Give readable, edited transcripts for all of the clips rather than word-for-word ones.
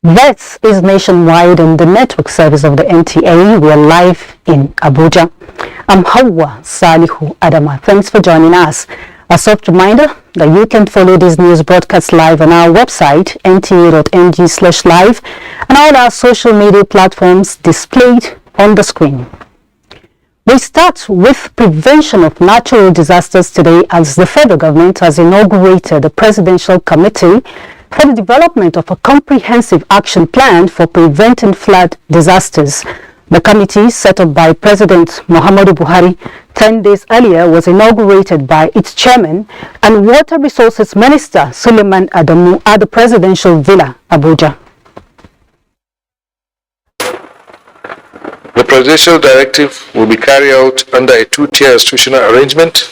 This is Nationwide on the network service of the NTA. We are live in Abuja. I'm Hawa Salihu Adama. Thanks for joining us. A soft reminder that you can follow these news broadcasts live on our website, nta.ng/live, and all our social media platforms displayed on the screen. We start with prevention of natural disasters today, as the federal government has inaugurated the Presidential Committee for the development of a comprehensive action plan for preventing flood disasters. The committee, set up by President Muhammadu Buhari 10 days earlier, was inaugurated by its chairman and Water Resources Minister Suleiman Adamu at the Presidential Villa, Abuja. The presidential directive will be carried out under a two-tier institutional arrangement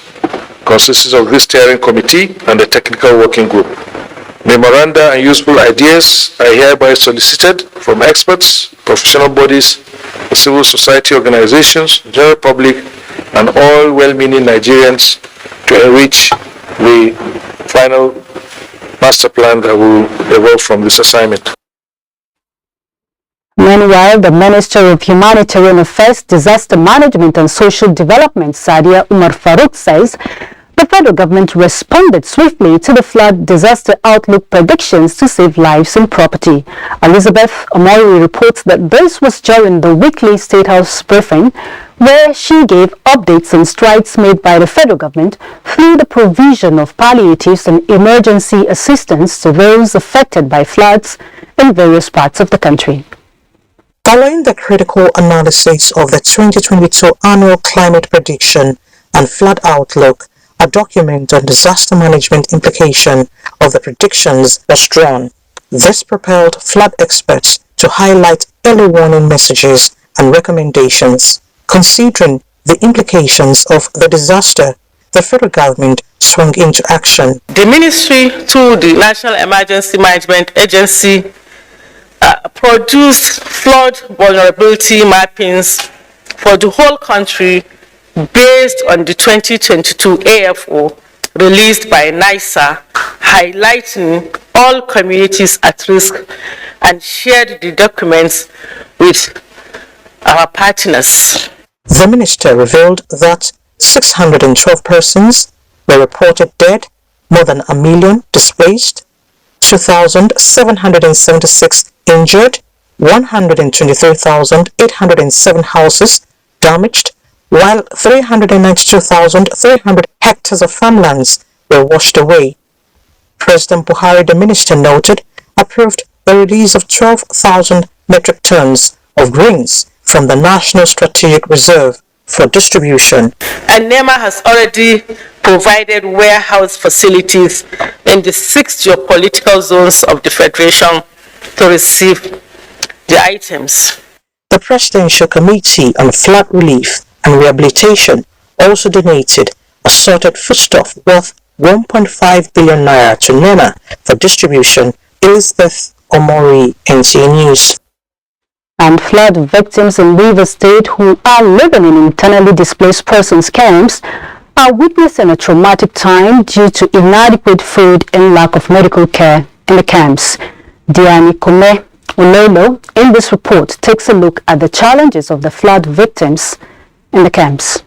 consisting of this steering committee and the technical working group. Memoranda and useful ideas are hereby solicited from experts, professional bodies, civil society organizations, general public, and all well-meaning Nigerians to enrich the final master plan that will evolve from this assignment. Meanwhile, the Minister of Humanitarian Affairs, Disaster Management and Social Development, Sadia Umar Farouk, says the federal government responded swiftly to the flood disaster outlook predictions to save lives and property. Elizabeth Omori reports that this was during the weekly State House briefing, where she gave updates on strides made by the federal government through the provision of palliatives and emergency assistance to those affected by floods in various parts of the country. Following the critical analysis of the 2022 annual climate prediction and flood outlook, a document on disaster management implication of the predictions was drawn. This propelled flood experts to highlight early warning messages and recommendations. Considering the implications of the disaster, the federal government swung into action. The ministry, through the National Emergency Management Agency, produced flood vulnerability mappings for the whole country based on the 2022 AFO released by NISA, highlighting all communities at risk, and shared the documents with our partners. The minister revealed that 612 persons were reported dead, more than 1 million displaced, 2,776 injured, 123,807 houses damaged, while 392,300 hectares of farmlands were washed away. President Buhari, the minister noted, approved the release of 12,000 metric tons of grains from the National Strategic Reserve for distribution. And NEMA has already provided warehouse facilities in the 6 geopolitical zones of the Federation to receive the items. The Presidential Committee on Flood Relief and Rehabilitation also donated assorted foodstuff worth 1.5 billion naira to NEMA for distribution. Elizabeth Omori, NTA News. And flood victims in Rivers State who are living in internally displaced persons camps are witnessing a traumatic time due to inadequate food and lack of medical care in the camps. Diani Kome Ololo in this report takes a look at the challenges of the flood victims in the camps.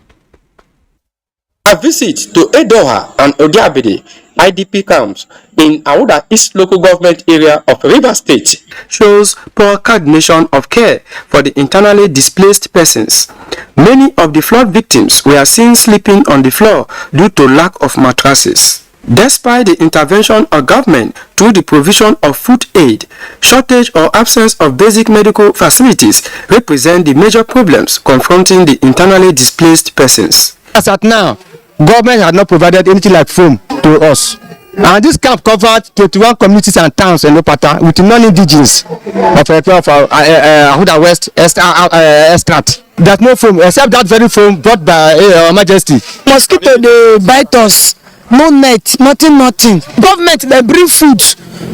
A visit to Edoha and Odiabede IDP camps in Auda East local government area of Rivers State shows poor coordination of care for the internally displaced persons. Many of the flood victims were seen sleeping on the floor due to lack of mattresses. Despite the intervention of government through the provision of food aid, shortage or absence of basic medical facilities represent the major problems confronting the internally displaced persons. As at now, government had not provided anything like food to us. And this camp covered 21 communities and towns in Lopata with non-indigenous of Ahuda West extract. There's no foam except that very foam brought by Her Majesty. Mosquito they bite us. No net, nothing. Government they bring food,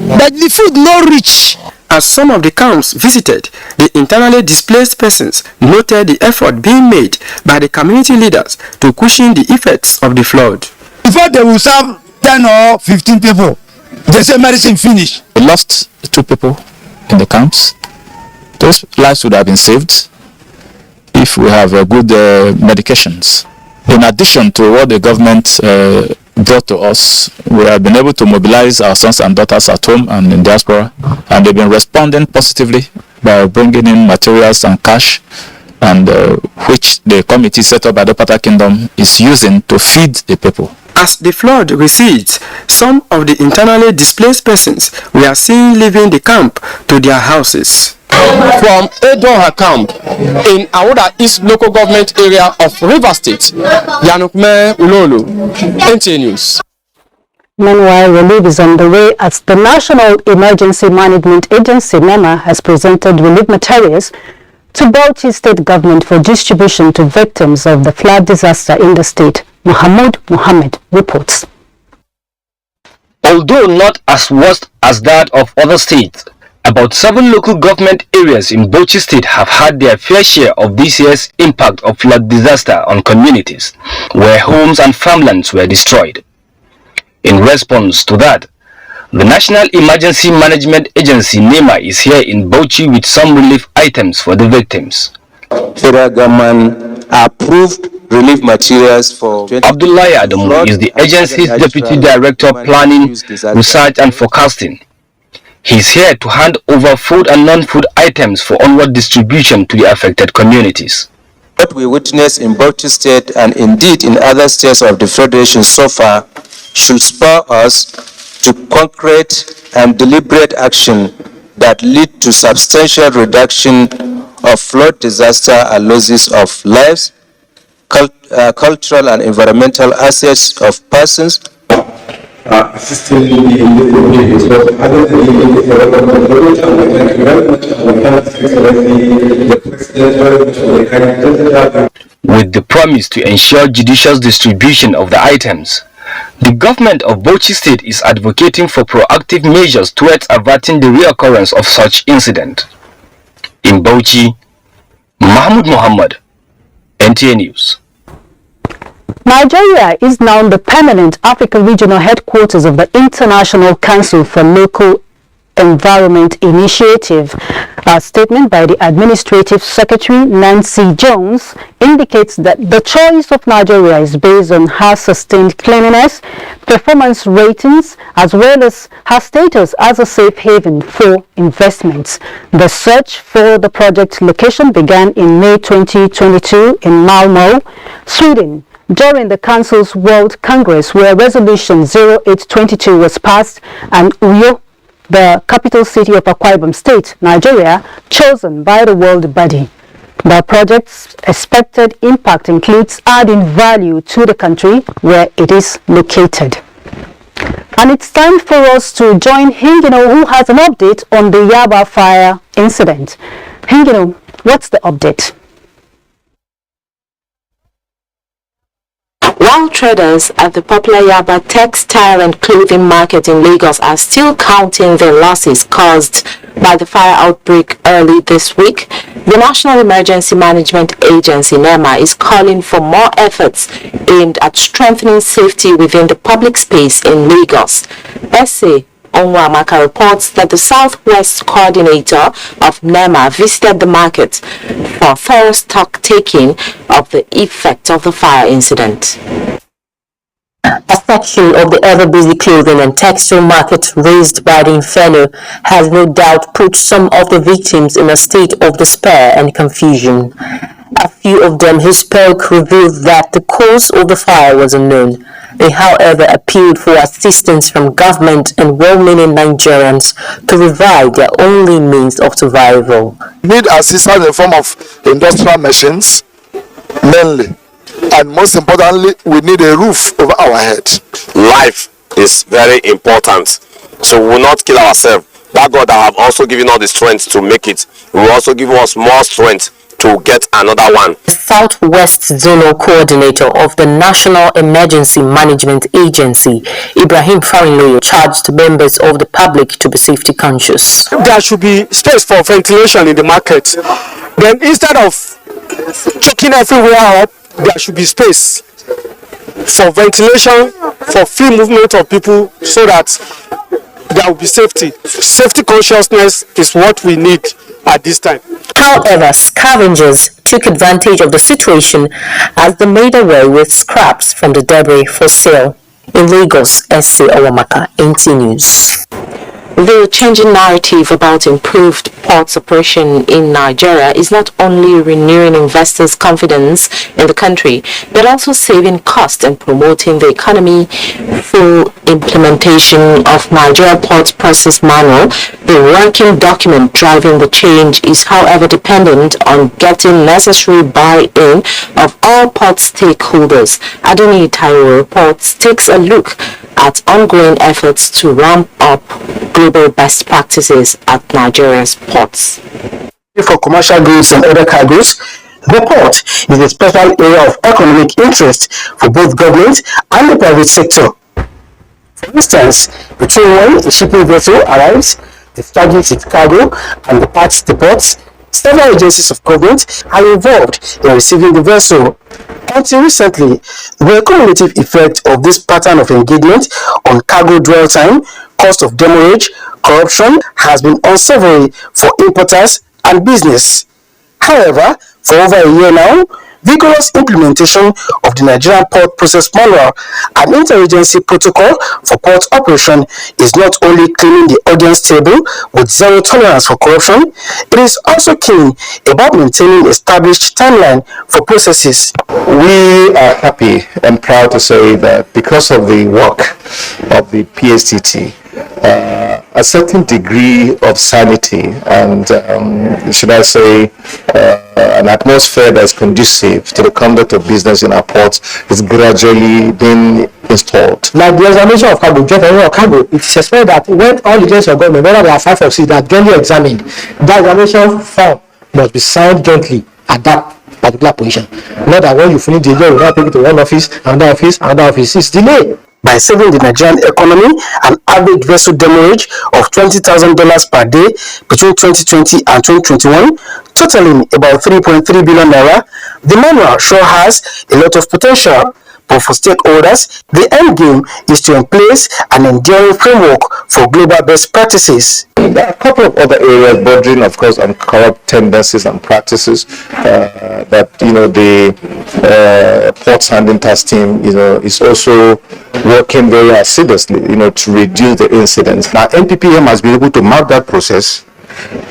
but the food no reach. As some of the camps visited, the internally displaced persons noted the effort being made by the community leaders to cushion the effects of the flood. Before they will serve 10 or 15 people, they say medicine finish. We lost 2 people in the camps. Those lives would have been saved if we have good medications. In addition to what the government brought to us, we have been able to mobilize our sons and daughters at home and in diaspora, and they've been responding positively by bringing in materials and cash, and which the committee set up by the Pata Kingdom is using to feed the people. As the flood recedes, some of the internally displaced persons were seen leaving the camp to their houses. From Edoha camp in Awoda East local government area of Rivers State, Yanukme Ulolu, NTA News. Meanwhile, relief is on the way as the National Emergency Management Agency NEMA has presented relief materials to Bauchi State Government for distribution to victims of the flood disaster in the state. Mahmoud Mohammed reports. Although not as worse as that of other states, about 7 local government areas in Bauchi State have had their fair share of this year's impact of flood disaster on communities, where homes and farmlands were destroyed. In response to that, the National Emergency Management Agency NEMA is here in Bauchi with some relief items for the victims. Federal government approved relief materials for Abdullahi Adamu is the agency's Deputy Director Planning, Research and Forecasting. He is here to hand over food and non-food items for onward distribution to the affected communities. What we witness in Bauchi State and indeed in other states of the Federation so far should spur us to concrete and deliberate action that lead to substantial reduction of flood disaster and losses of lives, cultural and environmental assets of persons, assisting me in this meeting. So other than thank you very much. We cannot excellency the President very much for the kind. With the promise to ensure judicial distribution of the items, the government of Bauchi State is advocating for proactive measures towards averting the reoccurrence of such incident. In Bauchi, Mahmoud Mohammed, NTA News. Nigeria is now the permanent African regional headquarters of the International Council for Local Environment Initiative. A statement by the Administrative Secretary Nancy Jones indicates that the choice of Nigeria is based on her sustained cleanliness, performance ratings, as well as her status as a safe haven for investments. The search for the project location began in May 2022 in Malmö, Sweden, during the Council's World Congress, where Resolution 0822 was passed and Uyo, the capital city of Akwa Ibom State, Nigeria, chosen by the world body. The project's expected impact includes adding value to the country where it is located. And it's time for us to join Hingino, who has an update on the Yaba fire incident. Hingino, what's the update? While traders at the popular Yaba textile and clothing market in Lagos are still counting their losses caused by the fire outbreak early this week, the National Emergency Management Agency NEMA is calling for more efforts aimed at strengthening safety within the public space in Lagos. SA Onwamaka reports that the Southwest Coordinator of NEMA visited the market for thorough stock taking of the effect of the fire incident. A section of the ever-busy clothing and textile market raised by the inferno has no doubt put some of the victims in a state of despair and confusion. A few of them who spoke revealed that the cause of the fire was unknown. They, however, appealed for assistance from government and well-meaning Nigerians to revive their only means of survival. We need assistance in the form of industrial machines, mainly. And most importantly, we need a roof over our head. Life is very important, so we will not kill ourselves. That God that have also given us the strength to make it, will also give us more strength to get another one. The Southwest Zonal Coordinator of the National Emergency Management Agency, Ibrahim Farinloyo, charged members of the public to be safety conscious. There should be space for ventilation in the market. Then instead of choking everywhere up, there should be space for ventilation, for free movement of people, so that there will be safety. Safety consciousness is what we need at this time. However, scavengers took advantage of the situation as they made away with scraps from the debris for sale. In Lagos, S.C. Owamaka, NTA News. The changing narrative about improved ports operation in Nigeria is not only renewing investors' confidence in the country, but also saving costs and promoting the economy. Full implementation of Nigeria Ports Process Manual, the working document driving the change, is however dependent on getting necessary buy-in of all port stakeholders. Adoni Taiwo reports takes a look at ongoing efforts to ramp up global best practices at Nigeria's ports. For commercial goods and other cargoes, the port is a special area of economic interest for both government and the private sector. For instance, between when a shipping vessel arrives, discharges its cargo, and departs the ports, several agencies of government are involved in receiving the vessel. Until recently, the cumulative effect of this pattern of engagement on cargo dwell time, cost of demurrage, corruption has been unsavory for importers and business. However, for over a year now, vigorous implementation of the Nigerian Port Process Manual and interagency protocol for port operation is not only cleaning the audience table with zero tolerance for corruption, it is also keen about maintaining established timeline for processes. We are happy and proud to say that because of the work of the PSTT, a certain degree of sanity and should I say an atmosphere that's conducive to the conduct of business in our ports is gradually being installed. Like the examination of cargo, it is expected that when all agencies of government, whether they are 5 or 6, that are jointly examined, that examination form must be signed jointly at that particular position. Not that when you finish the job, you now take it to one office, another office, it's delayed. By saving the Nigerian economy an average vessel demurrage of $20,000 per day between 2020 and 2021, totaling about 3.3 billion naira, the manual sure has a lot of potential. But for stakeholders, the end game is to place an enduring framework for global best practices. There are a couple of other areas bordering, of course, on corrupt tendencies and practices that the ports handling task team, is also working very assiduously, to reduce the incidents. Now, NPPM has been able to map that process.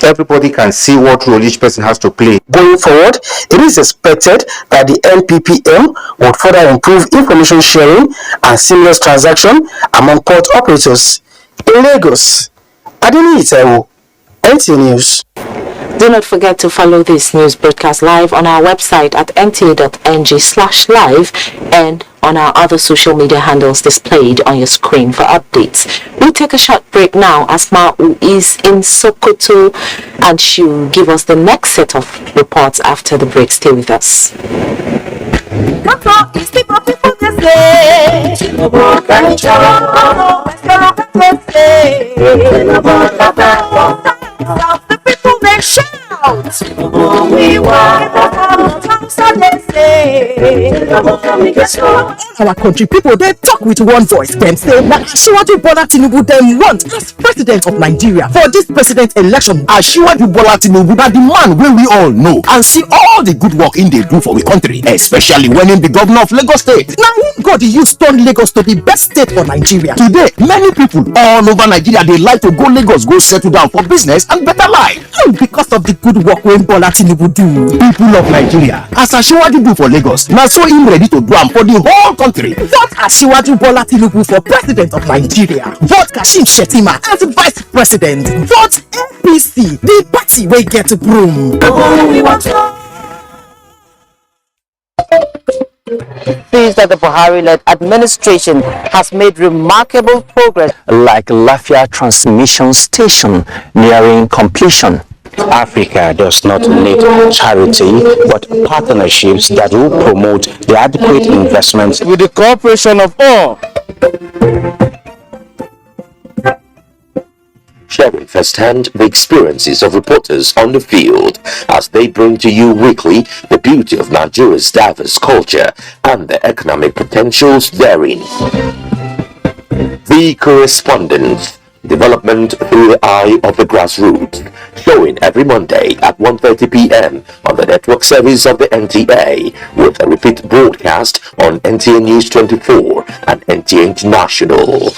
Everybody can see what role each person has to play. Going forward, it is expected that the NPPM would further improve information sharing and seamless transaction among port operators. In Lagos, Adoni Taiwo, NTA News. Do not forget to follow this news broadcast live on our website at nta.ng/live and on our other social media handles displayed on your screen for updates. We'll take a short break now. Asma, who is in Sokoto, and she'll give us the next set of reports after the break. Stay with us. Our country people, they talk with one voice. Them say that Asiwaju Bola Tinubu them want as president of Nigeria for this president election. Asiwaju Bola Tinubu na the man wey we all know and see all the good work in dey do for the country, especially when him be governor of Lagos State. Now him God use turn Lagos to the best state for Nigeria. Today, many people all over Nigeria they like to go Lagos, go settle down for business and better life. Because of the good work wey Bola Tinubu do. People of Nigeria, as Asiwaju do for Lagos, yes, now so him ready to do am for the whole country. Vote Asiwaju Bola Tinubu for president of Nigeria. Vote Kashim Shettima as vice president. Vote APC, the party wey get broom. Pleased that the Buhari-led administration has made remarkable progress, like Lafia Transmission Station nearing completion. Africa does not need charity, but partnerships that will promote the adequate investments with the cooperation of all. Sharing firsthand the experiences of reporters on the field as they bring to you weekly the beauty of Nigeria's diverse culture and the economic potentials therein. The Correspondence, development through the eye of the grassroots, showing every Monday at 1:30 p.m. on the network service of the NTA, with a repeat broadcast on NTA News 24 and NTA International.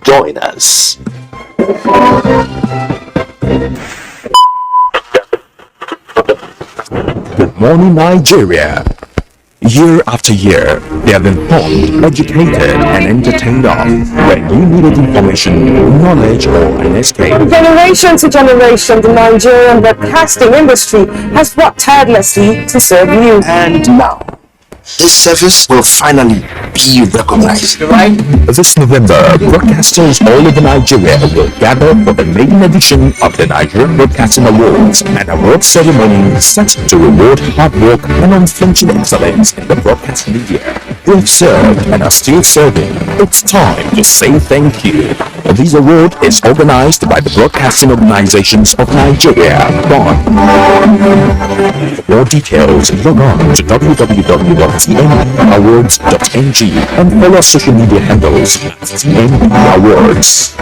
Join us. Good morning, Nigeria. Year after year, they have been informed, educated, and entertained on when you needed information, knowledge, or an escape. Generation to generation, the Nigerian broadcasting industry has worked tirelessly to serve you. And now, this service will finally be recognized. This November, broadcasters all over Nigeria will gather for the maiden edition of the Nigerian Broadcasting Awards, an award ceremony set to reward hard work and unflinching excellence in the broadcast media. They have served and are still serving. It's time to say thank you. This award is organized by the Broadcasting Organizations of Nigeria, BON. For more details, log on to www.tnawards.ng and follow social media handles at TNB Awards.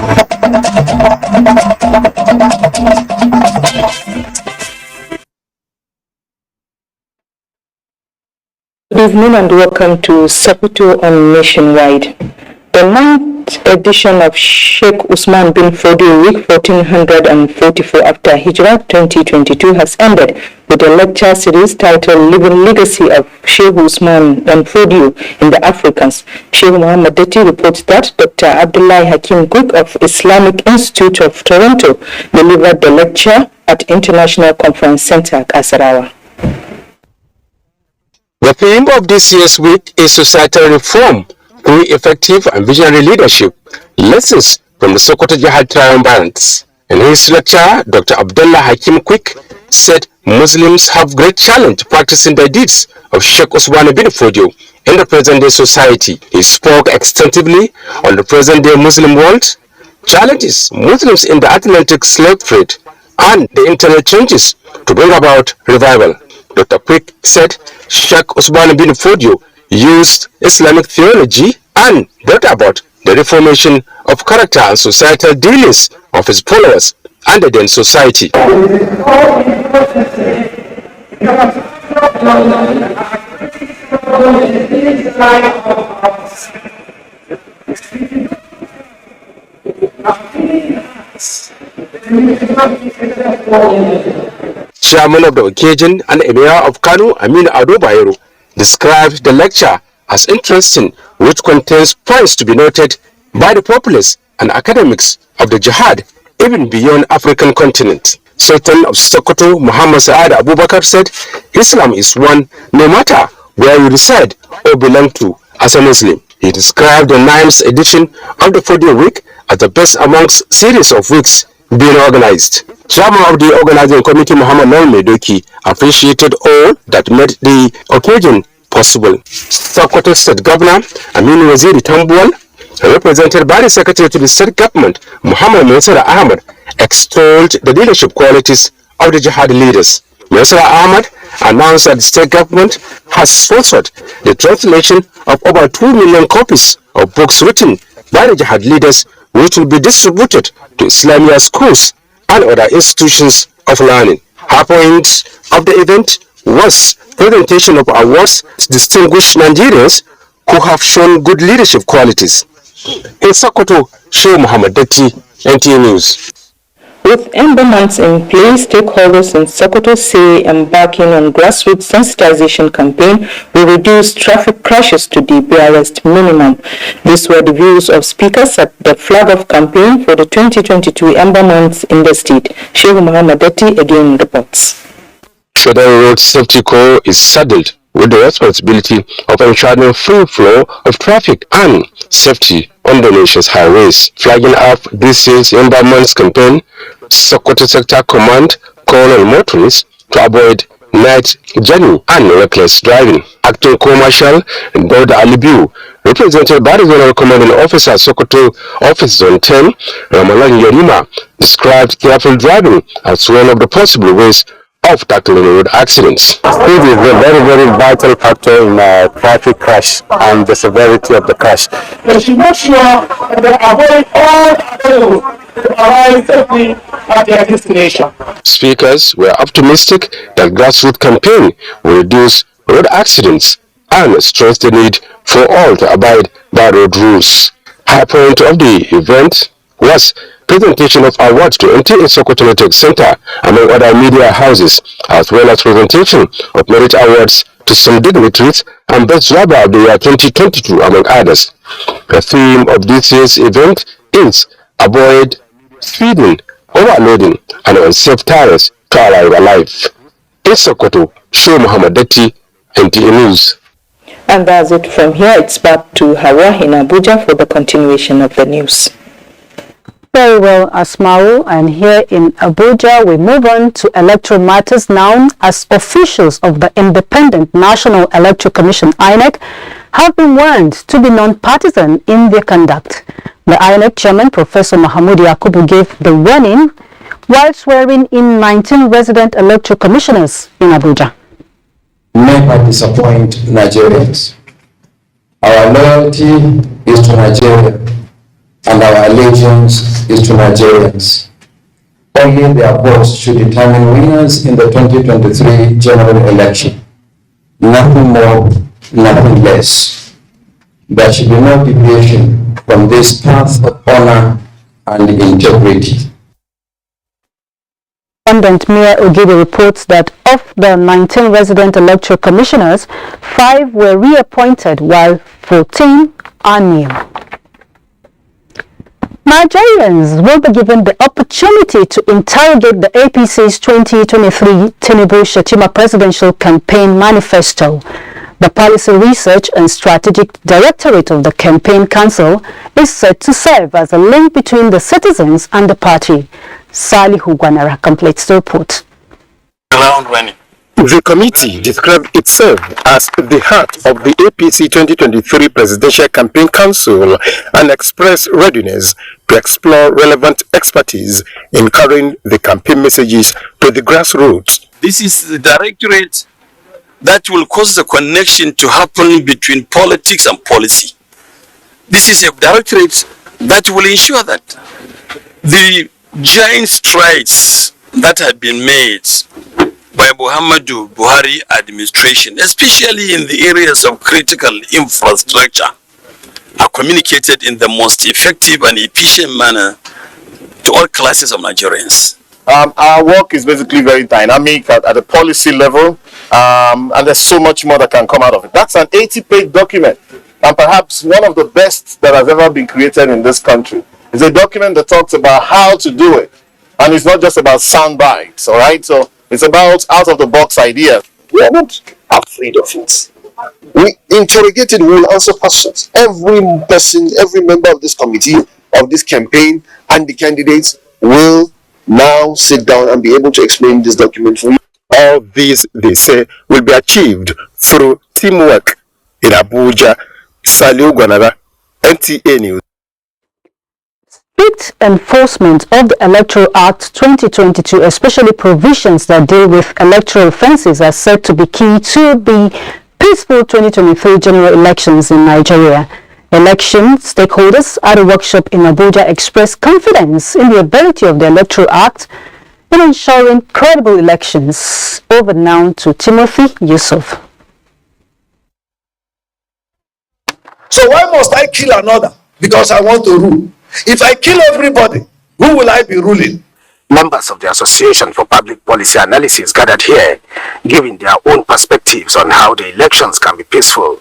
Good evening and welcome to Saputo on Nationwide. The 9th edition of Sheikh Usman bin Fodio Week 1444 after Hijrah 2022 has ended with a lecture series titled Living Legacy of Sheikh Usman bin Fodio in the Africans. Sheikh Muhammad Deti reports that Dr. Abdullah Hakim Cook of Islamic Institute of Toronto delivered the lecture at International Conference Center, Kasarawa. The theme of this year's week is societal reform through effective and visionary leadership, lessons from the Sokoto Jihad triumvirate. In his lecture, Dr. Abdullah Hakim Quick said Muslims have great challenge practicing the deeds of Sheikh Usman bin Fodio in the present-day society. He spoke extensively on the present-day Muslim world, challenges Muslims in the Atlantic slave trade, and the internal changes to bring about revival. Dr. Quick said Sheikh Usman bin Fodio used Islamic theology and brought about the reformation of character and societal dealings of his followers and the then society. Chairman of the occasion and Emir of Kano, Aminu Ado Bayero, described the lecture as interesting, which contains points to be noted by the populace and academics of the jihad, even beyond African continent. Sultan of Sokoto, Muhammad Saad Abubakar said, Islam is one no matter where you reside or belong to as a Muslim. He described the 9th edition of the Fodio Week as the best amongst series of weeks being organized. Chairman of the organizing committee, Muhammad Lal Medoki, appreciated all that made the occasion possible. Sokoto State Governor Aminu Waziri Tambuwal, represented by the Secretary to the State Government, Muhammad Mansur Ahmad, extolled the leadership qualities of the jihad leaders. Mansur Ahmad announced that the State Government has sponsored the translation of over 2 million copies of books written by the jihad leaders, which will be distributed to Islamia schools and other institutions of learning. Her point of the event was presentation of awards to distinguished Nigerians who have shown good leadership qualities. In Sokoto, Sheikh Muhammad Dati, NTA News. With ember months in place, stakeholders in Sokoto say embarking on grassroots sensitization campaign will reduce traffic crashes to the barest minimum. These were the views of speakers at the flag-off campaign for the 2022 ember months in the state. Sheikh Muhammad Dati again reports. Federal Road Safety Corps is saddled with the responsibility of ensuring free flow of traffic and safety on the nation's highways. Flagging up this year's Ember Months campaign, Sokoto Sector Command called on motorists to avoid night journey and reckless driving. Acting Co-Marshal Dauda Alibiu, represented by the General Commanding Officer Sokoto Office Zone 10, Ramalan Yerima, described careful driving as one of the possible ways of tackling road accidents. Speed is a very, very vital factor in traffic crash and the severity of the crash. They should make sure that they avoid all avenues to arrive safely at their destination. Speakers were optimistic that grassroots campaign will reduce road accidents and stress the need for all to abide by road rules. High point of the event was presentation of awards to NTA Sokoto Network Center, among other media houses, as well as presentation of merit awards to some dignitaries and Best Driver of the Year 2022, among others. The theme of this year's event is Avoid Speeding, Overloading, and Unsafe Tires to Arrive Alive. In Sokoto, Sheikh Muhammad Dati, NTA News. And that's it from here. It's back to Hawa in Abuja for the continuation of the news. Very well, Asmau, and here in Abuja, we move on to electoral matters now, as officials of the Independent National Electoral Commission, INEC, have been warned to be non-partisan in their conduct. The INEC chairman, Professor Mahamoud Yakubu, gave the warning while swearing in 19 resident electoral commissioners in Abuja. Never disappoint Nigerians. Our loyalty is to Nigeria, and our allegiance is to Nigerians. Only their votes should determine winners in the 2023 general election. Nothing more, nothing less. There should be no deviation from this path of honor and integrity. Respondent Mia Ogibe reports that of the 19 resident electoral commissioners, 5 were reappointed while 14 are new. Nigerians will be given the opportunity to interrogate the APC's 2023 Tinubu-Shettima Presidential Campaign Manifesto. The Policy Research and Strategic Directorate of the Campaign Council is set to serve as a link between the citizens and the party. Salihu Gwanara completes the report. The committee described itself as the heart of the APC 2023 Presidential Campaign Council and expressed readiness to explore relevant expertise in carrying the campaign messages to the grassroots. This is the directorate that will cause the connection to happen between politics and policy. This is a directorate that will ensure that the giant strides that have been made by Muhammadu Buhari administration, especially in the areas of critical infrastructure, are communicated in the most effective and efficient manner to all classes of Nigerians. Our work is basically very dynamic at the policy level, and there's so much more that can come out of it. That's an 80-page document, and perhaps one of the best that has ever been created in this country. It's a document that talks about how to do it, and it's not just about sound bites, all right? So it's about out-of-the-box ideas. We are not afraid of it. We interrogated, we will answer questions. Every person, every member of this committee, of this campaign, and the candidates will now sit down and be able to explain this document for you. All these, they say, will be achieved through teamwork. In Abuja, Salihu Gwanara, NTA News. Strict enforcement of the Electoral Act 2022, especially provisions that deal with electoral offences, are said to be key to the peaceful 2023 general elections in Nigeria. Election stakeholders at a workshop in Abuja expressed confidence in the ability of the Electoral Act in ensuring credible elections. Over now to Timothy Yusuf. So why must I kill another? Because I want to rule. If I kill everybody, who will I be ruling? Members of the Association for Public Policy Analysis gathered here, giving their own perspectives on how the elections can be peaceful,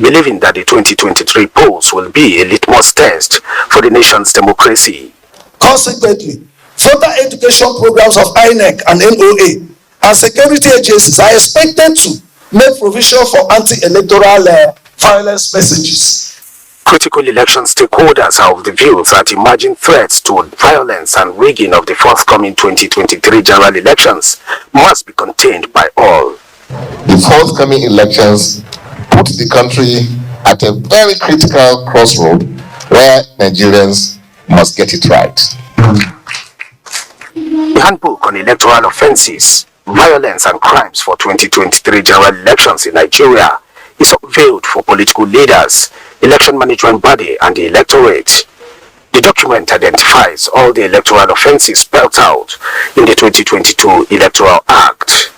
believing that the 2023 polls will be a litmus test for the nation's democracy. Consequently, voter education programs of INEC and NOA and security agencies are expected to make provision for anti-electoral violence messages. Critical election stakeholders are of the view that emerging threats to violence and rigging of the forthcoming 2023 general elections must be contained by all. The forthcoming elections put the country at a very critical crossroad where Nigerians must get it right. The handbook on electoral offences, violence and crimes for 2023 general elections in Nigeria is unveiled for political leaders, election management body and the electorate. The document identifies all the electoral offences spelled out in the 2022 Electoral Act.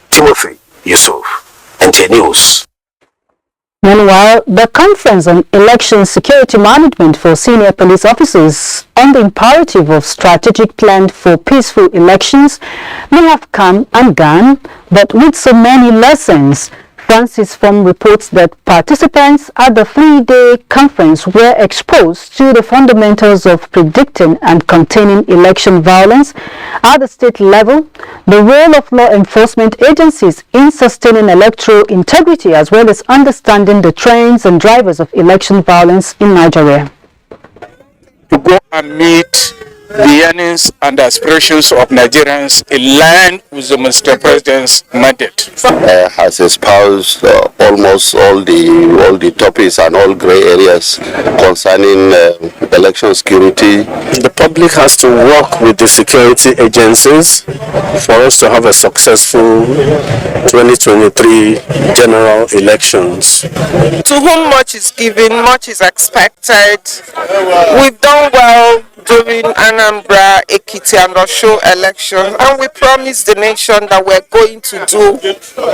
Timothy Yusuf, NTA News. Meanwhile, the Conference on Election Security Management for Senior Police Officers on the imperative of strategic plan for peaceful elections may have come and gone, but with so many lessons. Francis Form reports that participants at the 3-day conference were exposed to the fundamentals of predicting and containing election violence at the state level, the role of law enforcement agencies in sustaining electoral integrity, as well as understanding the trends and drivers of election violence in Nigeria. To go and meet the yearnings and aspirations of Nigerians in line with the Mr. President's mandate. Has espoused almost all the topics and all gray areas concerning election security. The public has to work with the security agencies for us to have a successful 2023 general elections. To whom much is given, much is expected. We've done well during Anambra, Ekiti and Osho elections, and we promised the nation that we're going to do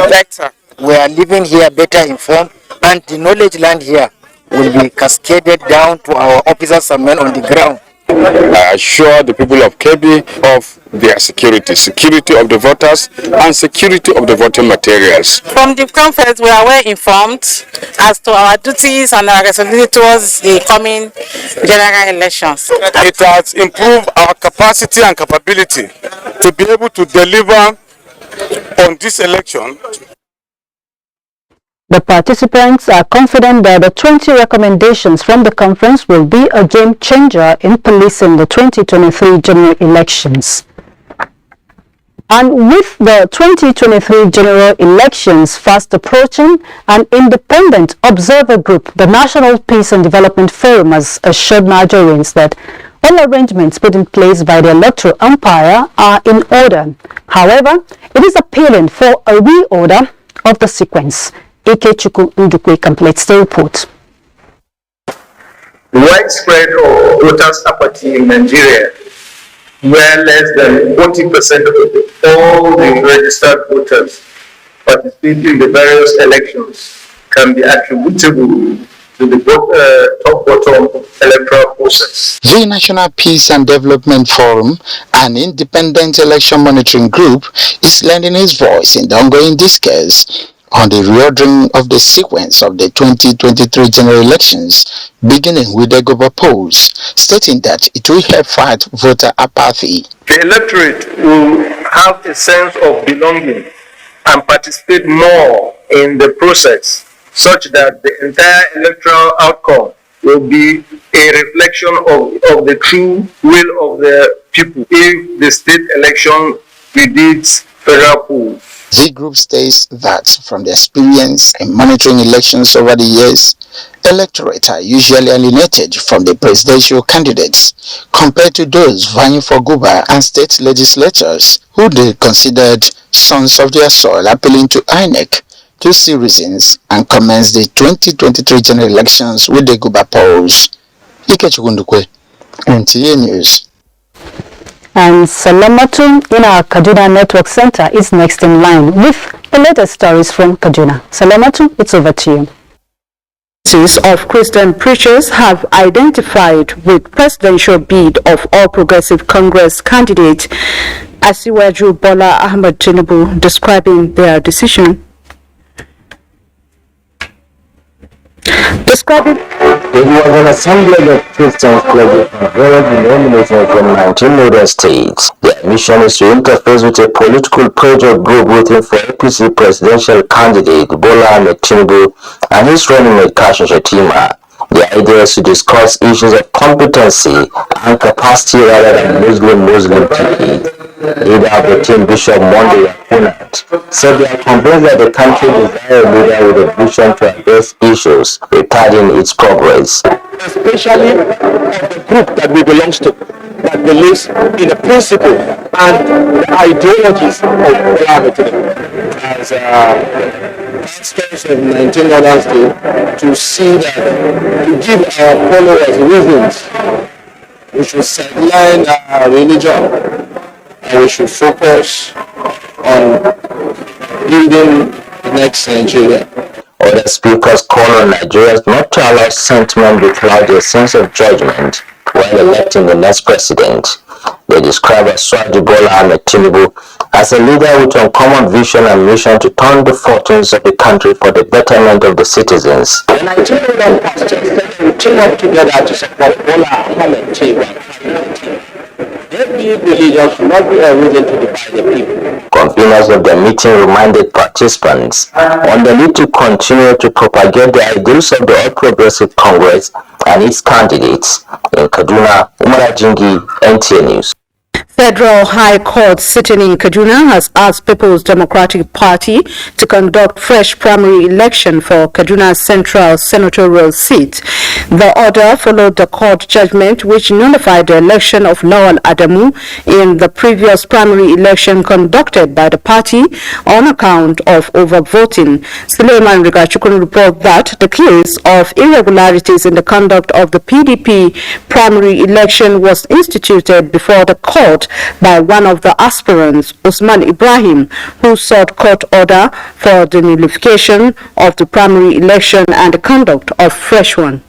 better. We are living here better informed, and the knowledge learned here will be cascaded down to our officers and men on the ground. I assure the people of Kebbi of their security of the voters and security of the voting materials. From the conference, we are well informed as to our duties and our responsibility towards the coming general elections. It has improved our capacity and capability to be able to deliver on this election. The participants are confident that the 20 recommendations from the conference will be a game changer in policing the 2023 general elections. And with the 2023 general elections fast approaching, an independent observer group, the National Peace and Development Forum, has assured Nigerians that all arrangements put in place by the electoral umpire are in order. However, it is appealing for a reorder of the sequence. Ikechukwu Ndukwe completes the report. The widespread of voters' apathy in Nigeria, where less than 40% of all the registered voters participating in the various elections, can be attributable to the top-bottom electoral process. The National Peace and Development Forum, an independent election monitoring group, is lending its voice in the ongoing discourse on the reordering of the sequence of the 2023 general elections, beginning with the Goba polls, stating that it will help fight voter apathy. The electorate will have a sense of belonging and participate more in the process, such that the entire electoral outcome will be a reflection of the true will of the people if the state election precedes federal polls. The group states that from the experience in monitoring elections over the years, electorates are usually alienated from the presidential candidates compared to those vying for Guba and state legislators who they considered sons of their soil, appealing to INEC to see reasons and commence the 2023 general elections with the Guba polls. Ikechukwu Ndukwe, NTA News. And Salamatu in our Kaduna Network Center is next in line with the latest stories from Kaduna. Salamatu, it's over to you. of Christian preachers have identified with presidential bid of All Progressive Congress candidate Asiwaju Bola Ahmed Tinubu, describing their decision. It was an assembly of Christian clergy from various denominations from 19 northern states. Their mission is to interface with a political project group waiting for APC presidential candidate Bola Ahmed Tinubu and his running mate Kashim Shettima. The idea is to discuss issues of competency and capacity rather than Muslim ticket. Leader of the team, Bishop Monday Akunat, said they are convinced that the country desires a leader with a vision to address issues retarding its progress. Especially the group that we belong to, that believes in the principle and the ideologies of Bola as pastors of 19 other states, to see that, to give our followers reasons we should sideline our religion and we should focus on building the next Nigeria. Other speakers call on Nigerians not to allow sentiment to cloud their sense of judgment while electing the next president. They describe Asiwaju Bola Ahmed Tinubu as a leader with uncommon vision and mission to turn the fortunes of the country for the betterment of the citizens. The Nigerian pastors said they will team up together to support Bola Ahmed Tinubu. Their religion should not be a reason to divide the people. Conveners of the meeting reminded participants on the need to continue to propagate the ideals of the All Progressive Congress and its candidates. In Kaduna, Umar Jingi, NTA News. Federal High Court sitting in Kaduna has asked People's Democratic Party to conduct fresh primary election for Kaduna Central senatorial seat. The order followed the court judgment which nullified the election of Lawal Adamu in the previous primary election conducted by the party on account of overvoting. Suleiman Rigachukun reports that the case of irregularities in the conduct of the PDP primary election was instituted before the court by one of the aspirants, Usman Ibrahim, who sought court order for the nullification of the primary election and the conduct of fresh one.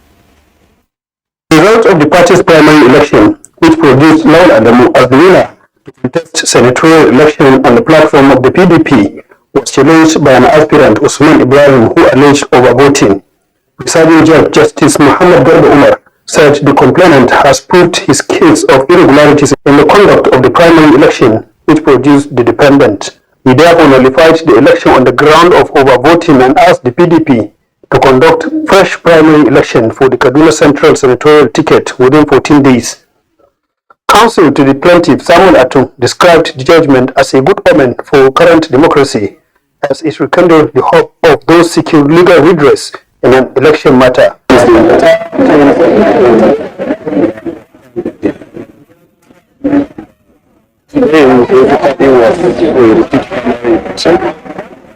The result of the party's primary election, which produced Lawal Adamu as the winner to contest senatorial election on the platform of the PDP, was challenged by an aspirant, Usman Ibrahim, who alleged overvoting. Presiding Judge Justice Muhammad Garba Umar said the complainant has proved his case of irregularities in the conduct of the primary election, which produced the defendant. He therefore nullified the election on the ground of overvoting and asked the PDP to conduct fresh primary election for the Kaduna Central senatorial ticket within 14 days. Counsel to the plaintiff, Samuel Atum, described the judgment as a good omen for current democracy, as it rekindled the hope of those seeking legal redress in an election matter. Today, everybody was to repeat primary election.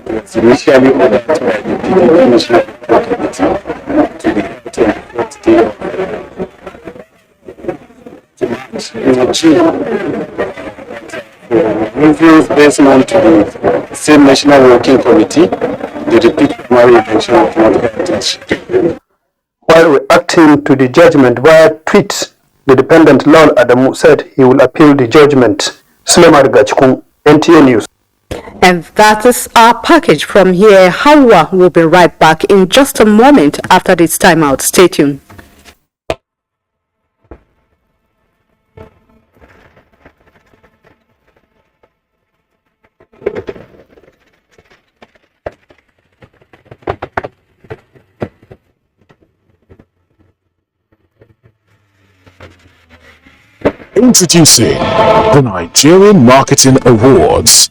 It was initially ordered by the PDP National Committee to be held on the 4th day of March. For reviews based on to the same National Working Committee, the repeat primary election was not held. While reacting to the judgment via tweet, the defendant Lawal Adamu said he will appeal the judgment. Suleiman Rigachukun, NTA News. And that is our package from here. Hawa will be right back in just a moment after this timeout. Stay tuned. Introducing the Nigerian Marketing Awards.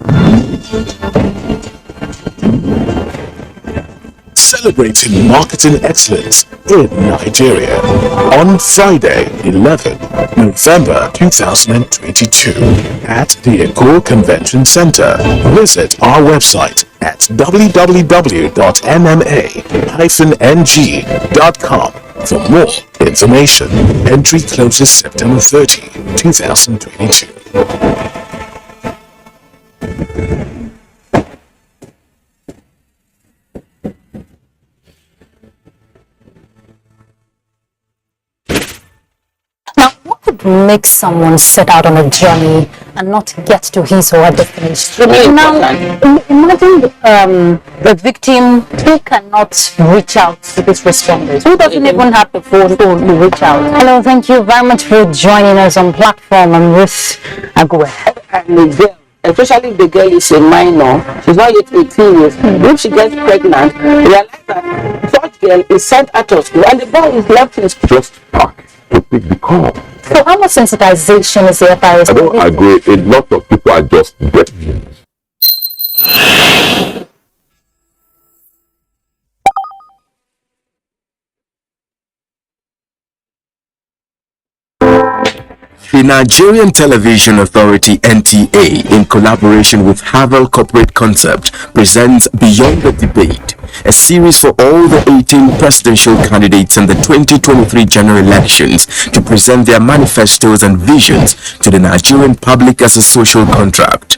Celebrating marketing excellence in Nigeria on Friday, 11 November 2022 at the Eko Convention Center. Visit our website at www.mma-ng.com for more information. Entry closes September 30, 2022. make someone set out on a journey and not get to his or her destination. Now, imagine the victim who cannot reach out to these responders, who doesn't even have the phone to reach out. Hello, thank you very much for joining us on platform. I'm Ruth Agwe. Especially if the girl is a minor, she's not yet 18 years. If she gets pregnant, realize that such girl is sent out of school and the boy is left in school. Just back to pick the call. So how much sensitization is there? I don't agree. A lot of people are just deaf. The Nigerian Television Authority NTA, in collaboration with Havel Corporate Concept, presents Beyond the Debate, a series for all the 18 presidential candidates in the 2023 general elections to present their manifestos and visions to the Nigerian public as a social contract.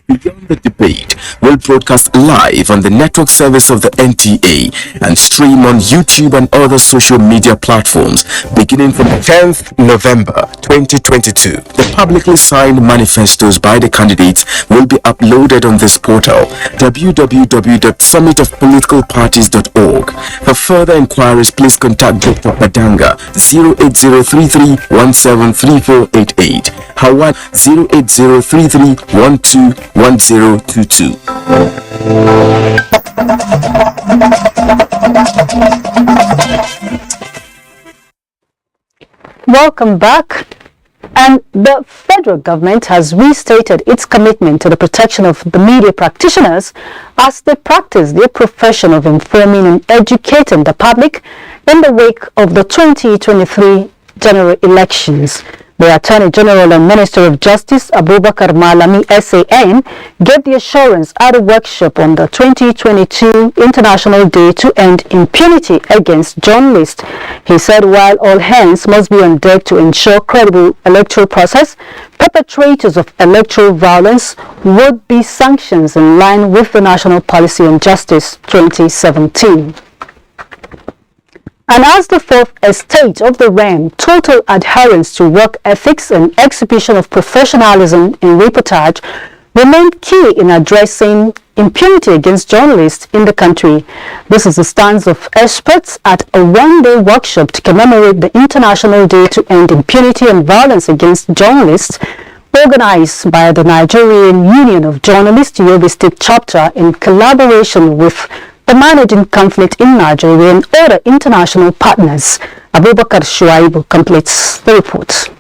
Beyond the Debate will broadcast live on the network service of the NTA and stream on YouTube and other social media platforms beginning from 10th November 2022. The publicly signed manifestos by the candidates will be uploaded on this portal, www.summitofpoliticalparties.org. For further inquiries, please contact Dr. Badanga 08033173488, Howard 08033121022. Welcome back. And the federal government has restated its commitment to the protection of the media practitioners as they practice their profession of informing and educating the public in the wake of the 2023 general elections. The Attorney General and Minister of Justice, Abubakar Malami SAN, gave the assurance at a workshop on the 2022 International Day to End Impunity Against Journalists. He said while all hands must be on deck to ensure credible electoral process, perpetrators of electoral violence would be sanctions in line with the National Policy on Justice 2017. And as the fourth estate of the realm, total adherence to work ethics and exhibition of professionalism in reportage remained key in addressing impunity against journalists in the country. This is the stance of experts at a one-day workshop to commemorate the International Day to End Impunity and Violence Against Journalists, organized by the Nigerian Union of Journalists, Yobe State Chapter, in collaboration with the Managing Conflict in Nigeria and other international partners. Abubakar Shuaibu completes the report.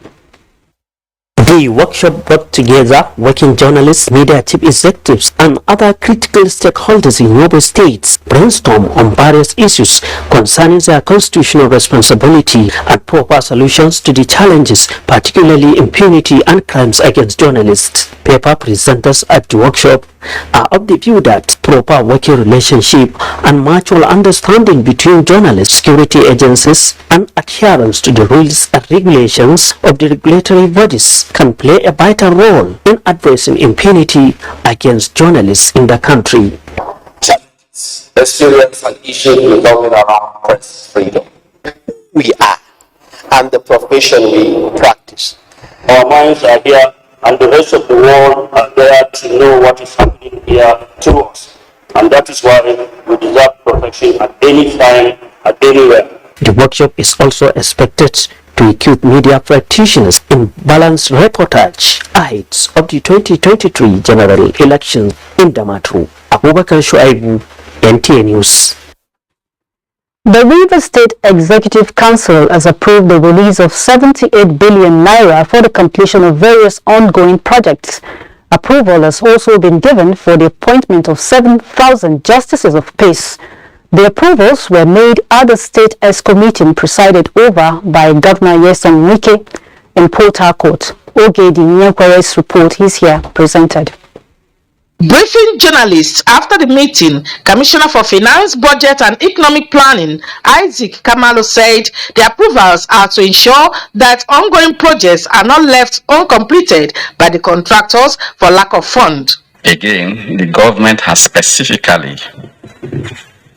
The workshop brought together working journalists, media chief executives, and other critical stakeholders in Yobe states brainstorm on various issues concerning their constitutional responsibility and proper solutions to the challenges, particularly impunity and crimes against journalists. Paper presenters at the workshop are of the view that proper working relationship and mutual understanding between journalists, security agencies, and adherence to the rules and regulations of the regulatory bodies can play a vital role in addressing impunity against journalists in the country. Challenges, experience, and issues revolving around press freedom. We are, and the profession we practice. Our minds are here, and the rest of the world are there to know what is happening here to us. And that is why we deserve protection at any time, at anywhere. The workshop is also expected to equip media practitioners in balanced reportage ahead of the 2023 general election in Damaturu. Abubakar Shuaibu, NTA News. The River State Executive Council has approved the release of 78 billion naira for the completion of various ongoing projects. Approval has also been given for the appointment of 7,000 justices of peace. The approvals were made at the State ESCO meeting presided over by Governor Nyesom Wike in Port Harcourt. Ogedi Nyankware's report is here presented. Briefing journalists after the meeting, Commissioner for Finance, Budget and Economic Planning, Isaac Kamalo, said the approvals are to ensure that ongoing projects are not left uncompleted by the contractors for lack of fund. Again, the government has specifically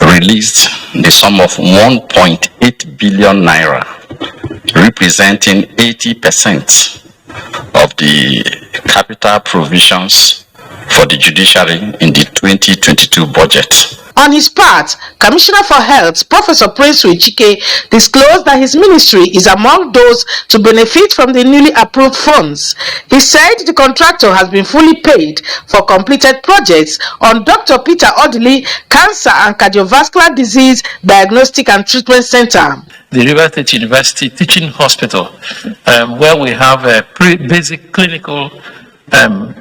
released the sum of 1.8 billion naira, representing 80% of the capital provisions for the judiciary in the 2022 budget. On his part, Commissioner for Health, Professor Prince Chike, disclosed that his ministry is among those to benefit from the newly approved funds. He said the contractor has been fully paid for completed projects on Dr. Peter Odili Cancer and Cardiovascular Disease Diagnostic and Treatment Center. The River State University Teaching Hospital, where we have a basic clinical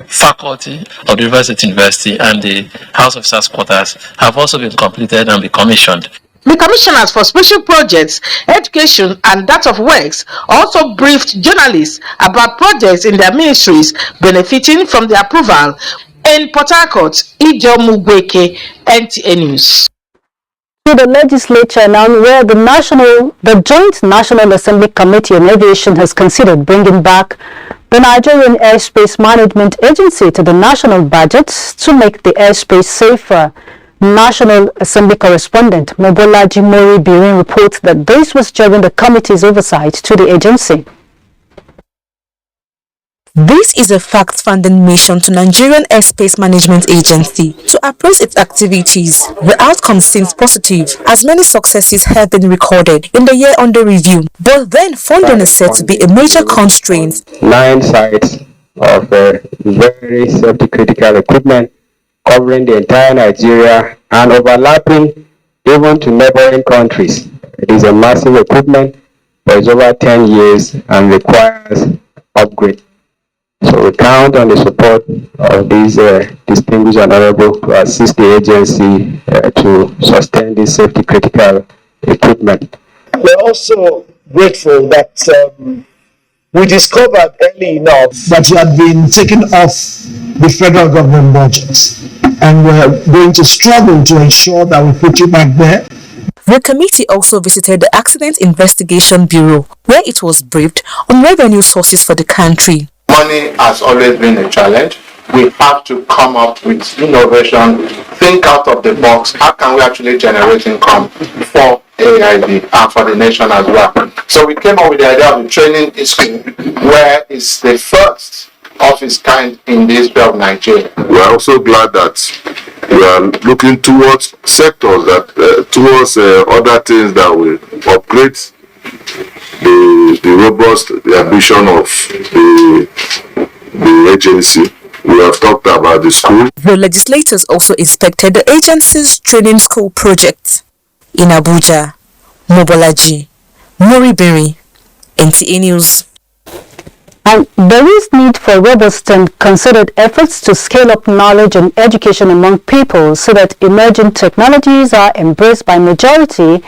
faculty of the River State University, and the House Officers' Quarters have also been completed and be commissioned. The commissioners for special projects, education and that of works also briefed journalists about projects in their ministries benefiting from the approval. In Port Harcourt, Ijo Mugweke, NTA News. To the legislature now, where the Joint National Assembly Committee on Aviation has considered bringing back the Nigerian Airspace Management Agency to the national budget to make the airspace safer. National Assembly correspondent Mobolaji Mori Birin reports that this was during the committee's oversight to the agency. This is a fact-finding mission to Nigerian Airspace Management Agency to appraise its activities. The outcome seems positive, as many successes have been recorded in the year under review. But then funding is said to be a major constraint. 9 sites of very safety-critical equipment covering the entire Nigeria and overlapping even to neighboring countries. It is a massive equipment, but it's over 10 years and requires upgrade. So we count on the support of these distinguished and honorable to assist the agency to sustain this safety critical equipment. We're also grateful that we discovered early enough that you had been taken off the federal government budget, and we're going to struggle to ensure that we put you back there. The committee also visited the Accident Investigation Bureau, where it was briefed on revenue sources for the country. Money has always been a challenge. We have to come up with innovation, think out of the box. How can we actually generate income for AIB and for the nation as well? So we came up with the idea of a training school, where it's the first of its kind in the history of Nigeria. We are also glad that we are looking towards sectors that towards other things that will upgrade the robust the ambition of the agency. We have talked about the school. The legislators also inspected the agency's training school project. In Abuja, Mobolaji, Moribiri, NTA News. And there is need for robust and considered efforts to scale up knowledge and education among people so that emerging technologies are embraced by majority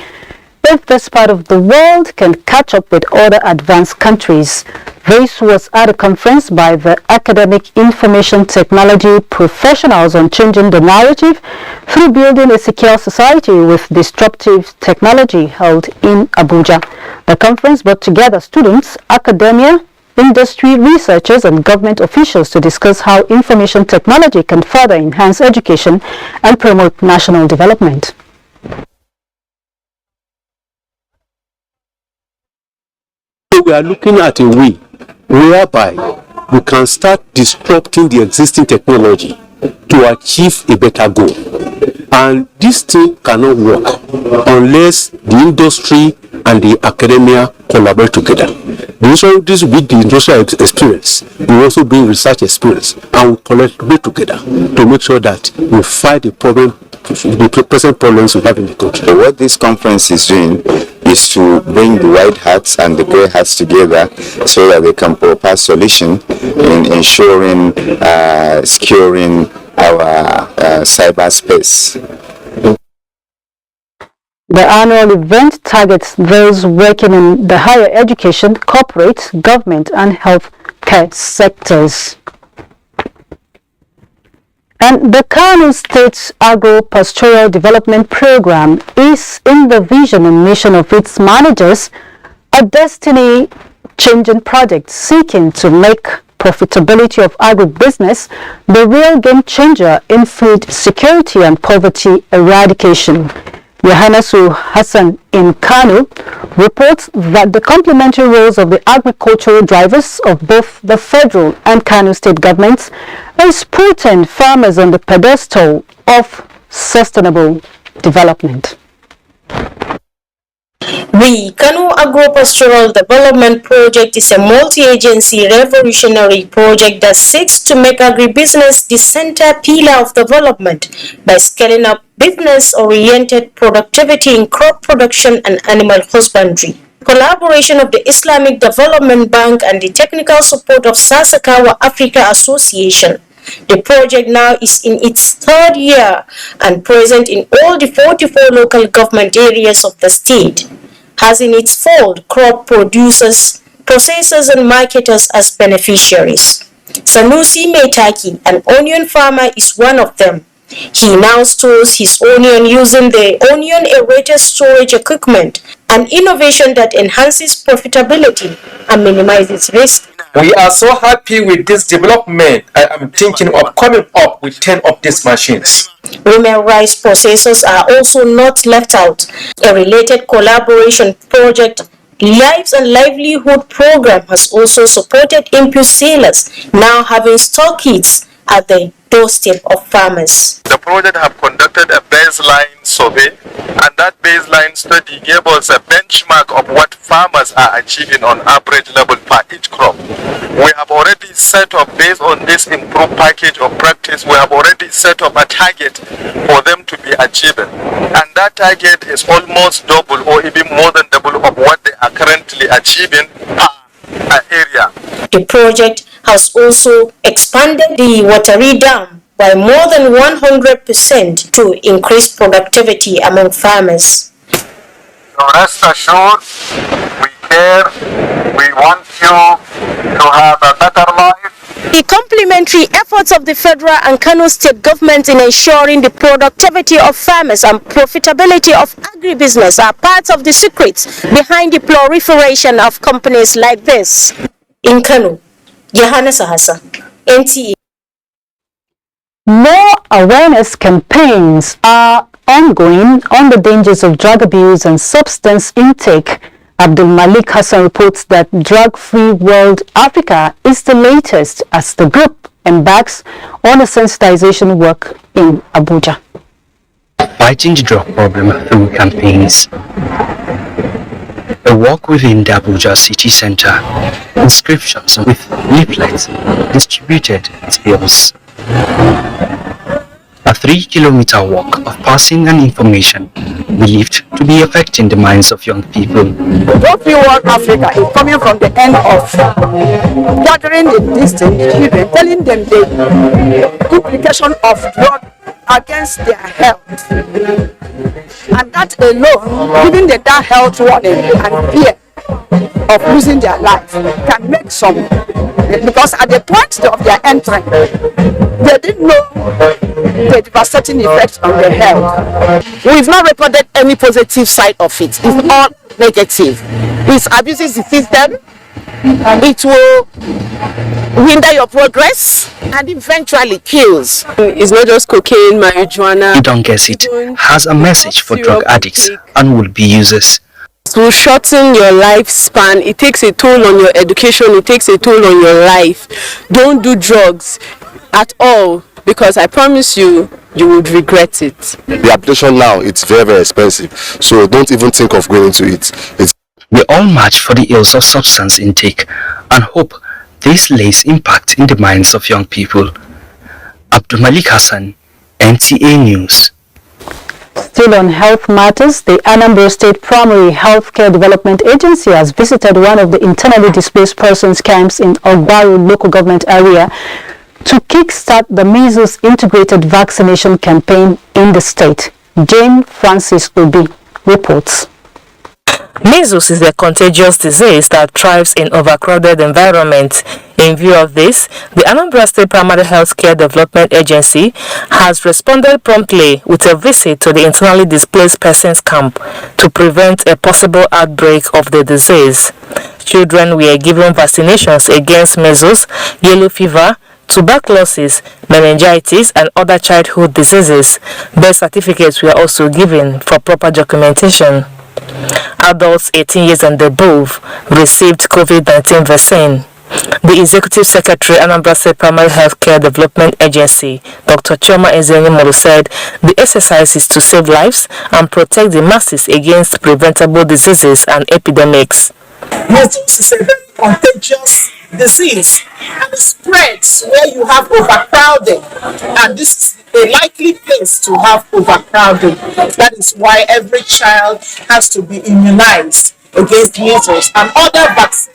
if this part of the world can catch up with other advanced countries. This was at a conference by the Academic Information Technology Professionals on changing the narrative through building a secure society with disruptive technology held in Abuja. The conference brought together students, academia, industry, researchers and government officials to discuss how information technology can further enhance education and promote national development. We are looking at a way whereby we can start disrupting the existing technology to achieve a better goal. And this thing cannot work unless the industry and the academia collaborate together. This with the industrial experience, we also bring research experience, and we collaborate together to make sure that we fight the problem, the present problems we have in the country. So what this conference is doing is to bring the white hats and the grey hats together so that they can propose solution in ensuring securing our cyberspace. The annual event targets those working in the higher education, corporate, government and healthcare sectors. And the Kano State Agro-Pastoral Development Program is, in the vision and mission of its managers, a destiny-changing project seeking to make profitability of agribusiness the real game changer in food security and poverty eradication. Yohanasu Hassan in Kano reports that the complementary roles of the agricultural drivers of both the federal and Kano state governments is putting farmers on the pedestal of sustainable development. The Kano Agro-Pastoral Development Project is a multi-agency revolutionary project that seeks to make agribusiness the center pillar of development by scaling up business-oriented productivity in crop production and animal husbandry. Collaboration of the Islamic Development Bank and the technical support of Sasakawa Africa Association. The project now is in its third year and present in all the 44 local government areas of the state, has in its fold crop producers, processors and marketers as beneficiaries. Sanusi Metaki, an onion farmer, is one of them. He now stores his onion using the onion aerated storage equipment, an innovation that enhances profitability and minimizes risk. We are so happy with this development. I am thinking of coming up with 10 of these machines. Women rice processors are also not left out. A related collaboration project, Lives and Livelihood Program, has also supported input sellers, now having stock kits at the doorstep of farmers. The project have conducted a baseline survey, and that baseline study gave us a benchmark of what farmers are achieving on average level per each crop. We have already set up, based on this improved package of practice, we have already set up a target for them to be achieving. And that target is almost double or even more than double of what they are currently achieving per area. The project has also expanded the Watari Dam by more than 100% to increase productivity among farmers. So rest assured, we care, we want you to have a better life. The complementary efforts of the federal and Kano state government in ensuring the productivity of farmers and profitability of agribusiness are part of the secrets behind the proliferation of companies like this. In Kano, Yohanasu Hassan, NTA. More awareness campaigns are ongoing on the dangers of drug abuse and substance intake. Abdul Malik Hassan reports that Drug-Free World Africa is the latest as the group embarks on a sensitization work in Abuja. Fighting the drug problem through campaigns. A walk within the Abuja city center. Inscriptions with leaflets distributed at bills. A 3-kilometer walk of passing and information believed to be affecting the minds of young people. Drug-Free World Africa is coming from the end of gathering the distant children, telling them the implication of drug against their health. And that alone, giving them that health warning and fear of losing their life, can make some, because at the point of their entry, they didn't know the devastating effects on their health. We've not recorded any positive side of it. It's all negative. It abuses the system. It will hinder your progress and eventually kills. It's not just cocaine, marijuana. You don't guess it. Has a message for drug addicts and would-be users. To shorten your lifespan, it takes a toll on your education, it takes a toll on your life. Don't do drugs at all, because I promise you, you would regret it. The application now, it's very, very expensive, so don't even think of going into it. We all march for the ills of substance intake and hope this lays impact in the minds of young people. Abdul Malik Hassan, NTA News. Still on health matters, the Anambra State Primary Healthcare Development Agency has visited one of the internally displaced persons camps in Ogbaru local government area to kickstart the measles integrated vaccination campaign in the state. Jane Francis Obi reports. Measles is a contagious disease that thrives in overcrowded environments. In view of this, the Anambra State Primary Healthcare Development Agency has responded promptly with a visit to the internally displaced persons camp to prevent a possible outbreak of the disease. Children were given vaccinations against measles, yellow fever, tuberculosis, meningitis, and other childhood diseases. Birth certificates were also given for proper documentation. Adults 18 years and above received COVID-19 vaccine. The Executive Secretary, Anambra State Primary Healthcare Development Agency, Dr. Chioma Ezenimolu, said the exercise is to save lives and protect the masses against preventable diseases and epidemics. Measles is a very contagious disease and it spreads where you have overcrowding, and this is a likely place to have overcrowding. That is why every child has to be immunized against measles and other vaccine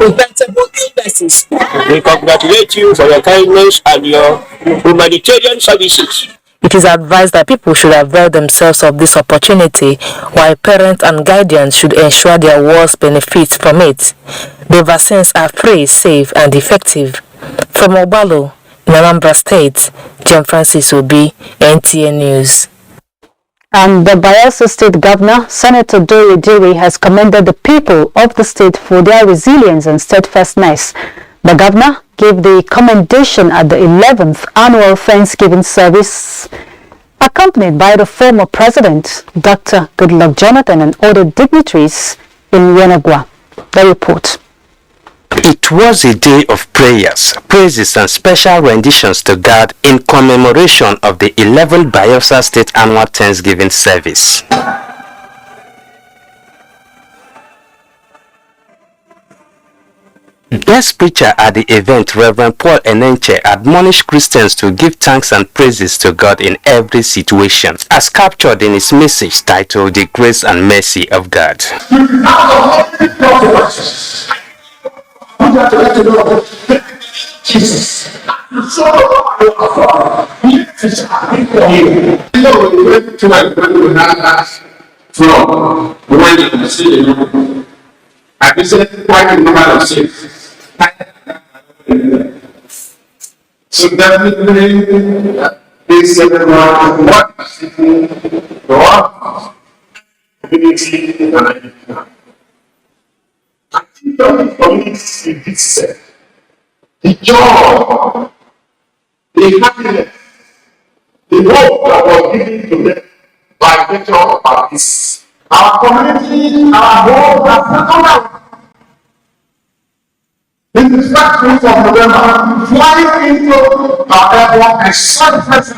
preventable illnesses. We congratulate you for your kindness and your humanitarian services. It is advised that people should avail themselves of this opportunity, while parents and guardians should ensure their wards benefit from it. The vaccines are free, safe, and effective. From Obalo, in Anambra State, John Francis Obi, NTA News. And the Bayelsa State Governor, Senator Dore Diri, has commended the people of the state for their resilience and steadfastness. The governor gave the commendation at the 11th annual Thanksgiving service, accompanied by the former president, Dr. Goodluck Jonathan, and other dignitaries in Yenagua. The report. It was a day of prayers, praises, and special renditions to God in commemoration of the 11th Bayelsa State Annual Thanksgiving Service. Guest preacher at the event, Reverend Paul Enenche, admonished Christians to give thanks and praises to God in every situation, as captured in his message titled The Grace and Mercy of God. Jesus. I visited quite a number of cities. So definitely, this is what city, what community, and I think the community itself, the joy, the happiness, the hope that was given to them by virtue of this. Our community, our home has come out. This is first week of November, flying into our airport and surface.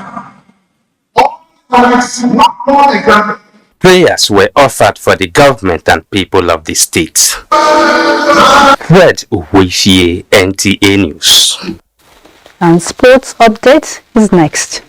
All colleagues, not more example. Prayers were offered for the government and people of the state. Fred Uwefie, NTA News. And sports update is next.